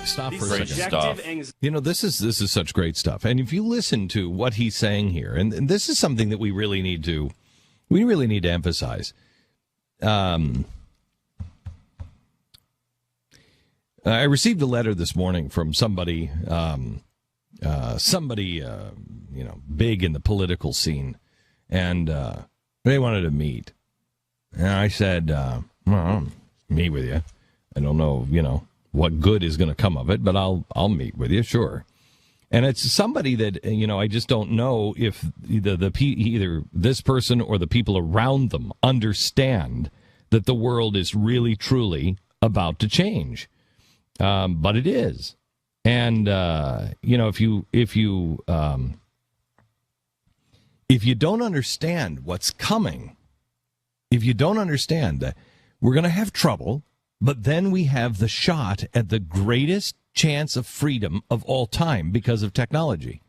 stop for a Great second. stuff. You know, this is such great stuff. And if you listen to what he's saying here, and this is something that we really need to emphasize. I received a letter this morning from somebody big in the political scene, and they wanted to meet. And I said, well, I'll meet with you. I don't know, what good is going to come of it, but I'll meet with you, sure. And it's somebody that, I just don't know if either this person or the people around them understand that the world is really, truly about to change. But it is. And, if you don't understand what's coming, if you don't understand that we're going to have trouble, but then we have the shot at the greatest chance of freedom of all time because of technology.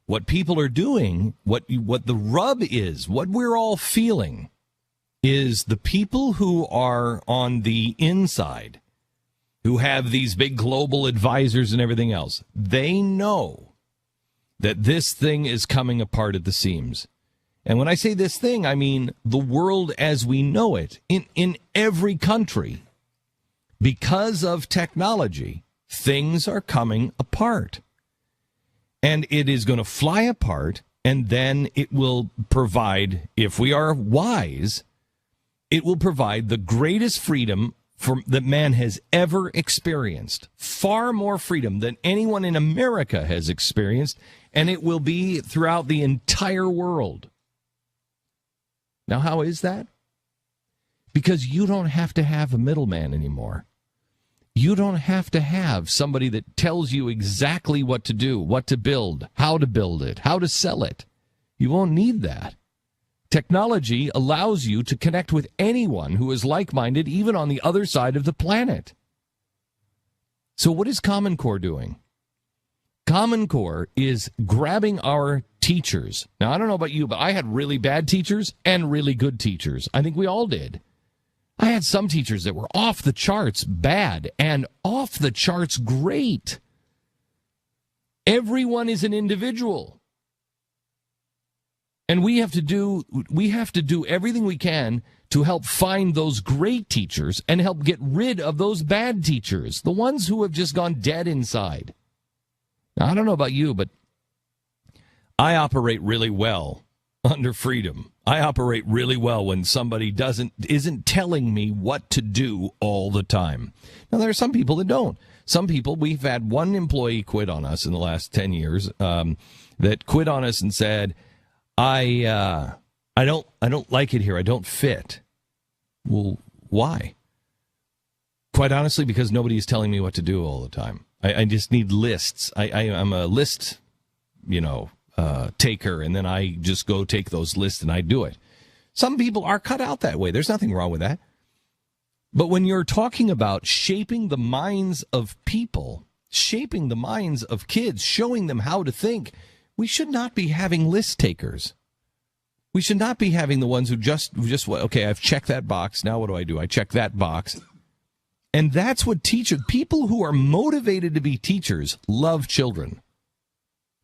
What people are doing, what the rub is, what we're all feeling is the people who are on the inside, who have these big global advisors and everything else, they know that this thing is coming apart at the seams. And when I say this thing, I mean the world as we know it in every country. Because of technology, things are coming apart. And it is going to fly apart, and then it will provide, if we are wise, it will provide the greatest freedom that man has ever experienced. Far more freedom than anyone in America has experienced, and it will be throughout the entire world. Now, how is that? Because you don't have to have a middleman anymore. You don't have to have somebody that tells you exactly what to do, what to build, how to sell it. You won't need that. Technology allows you to connect with anyone who is like-minded, even on the other side of the planet. So what is Common Core doing? Common Core is grabbing our teachers. Now, I don't know about you, but I had really bad teachers and really good teachers. I think we all did. I had some teachers that were off the charts bad and off the charts great. Everyone is an individual. And we have to do everything we can to help find those great teachers and help get rid of those bad teachers, the ones who have just gone dead inside. Now, I don't know about you, but I operate really well under freedom. I operate really well when somebody isn't telling me what to do all the time. Now, there are some people that don't. Some people, we've had one employee quit on us in the last 10 years that quit on us and said, I don't like it here. I don't fit. Well, why? Quite honestly, because nobody is telling me what to do all the time. I just need lists. I'm a list, taker, and then I just go take those lists and I do it. Some people are cut out that way. There's nothing wrong with that. But when you're talking about shaping the minds of people, shaping the minds of kids, showing them how to think, we should not be having list takers. We should not be having the ones who just okay, I've checked that box. Now what do? I check that box. And that's what people who are motivated to be teachers love children.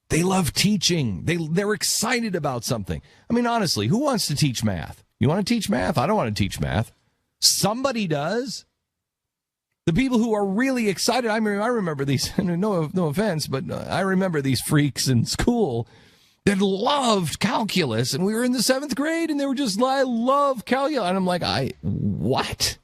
They love teaching. They're excited about something. I mean, honestly, who wants to teach math? You want to teach math? I don't want to teach math. Somebody does. The people who are really excited, I remember these, no offense, but I remember these freaks in school that loved calculus, and we were in the 7th grade, and they were just, I love calculus. And I'm like, what?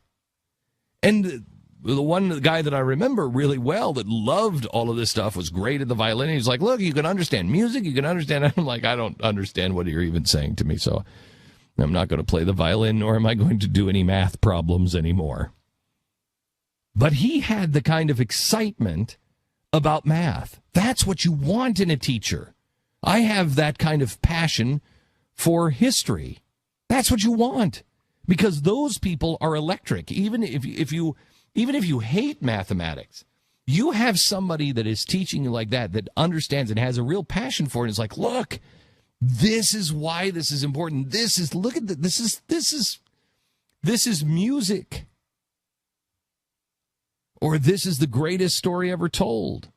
And the one guy that I remember really well that loved all of this stuff, was great at the violin. He's like, look, you can understand music, you can understand. I'm like, I don't understand what you're even saying to me, so I'm not going to play the violin, nor am I going to do any math problems anymore. But he had the kind of excitement about math. That's what you want in a teacher. I have that kind of passion for history. That's what you want, because those people are electric. Even if you hate mathematics, you have somebody that is teaching you like that understands and has a real passion for it. It's like, look, this is why this is important. This is music. or this is the greatest story ever told.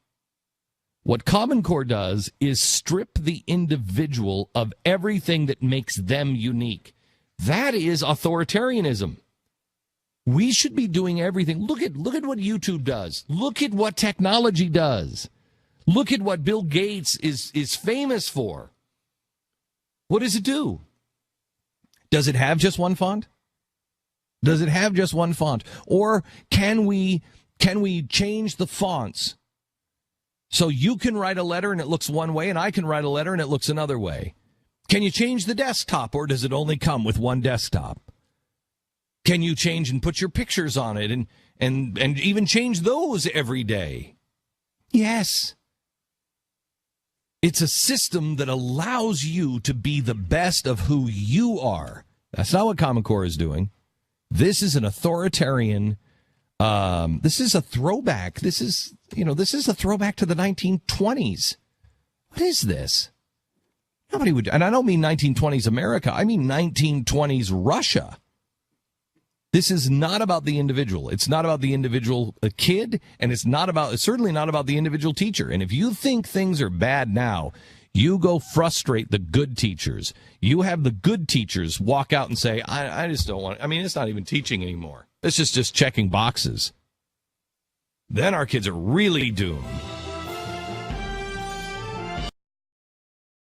What Common Core does is strip the individual of everything that makes them unique. That is authoritarianism. We should be doing everything. Look at what YouTube does. Look at what technology does. Look at what Bill Gates is famous for. What does it do? Does it have just one font? Does it have just one font? Or can we change the fonts so you can write a letter and it looks one way and I can write a letter and it looks another way? Can you change the desktop, or does it only come with one desktop? Can you change and put your pictures on it and even change those every day? Yes. It's a system that allows you to be the best of who you are. That's not what Common Core is doing. This is an authoritarian. This is a throwback. This is a throwback to the 1920s. What is this? Nobody would, and I don't mean 1920s America. I mean 1920s Russia. This is not about the individual. It's not about the individual kid, and it's certainly not about the individual teacher. And if you think things are bad now, you go frustrate the good teachers. You have the good teachers walk out and say, I just don't want, it's not even teaching anymore. It's just checking boxes. Then our kids are really doomed.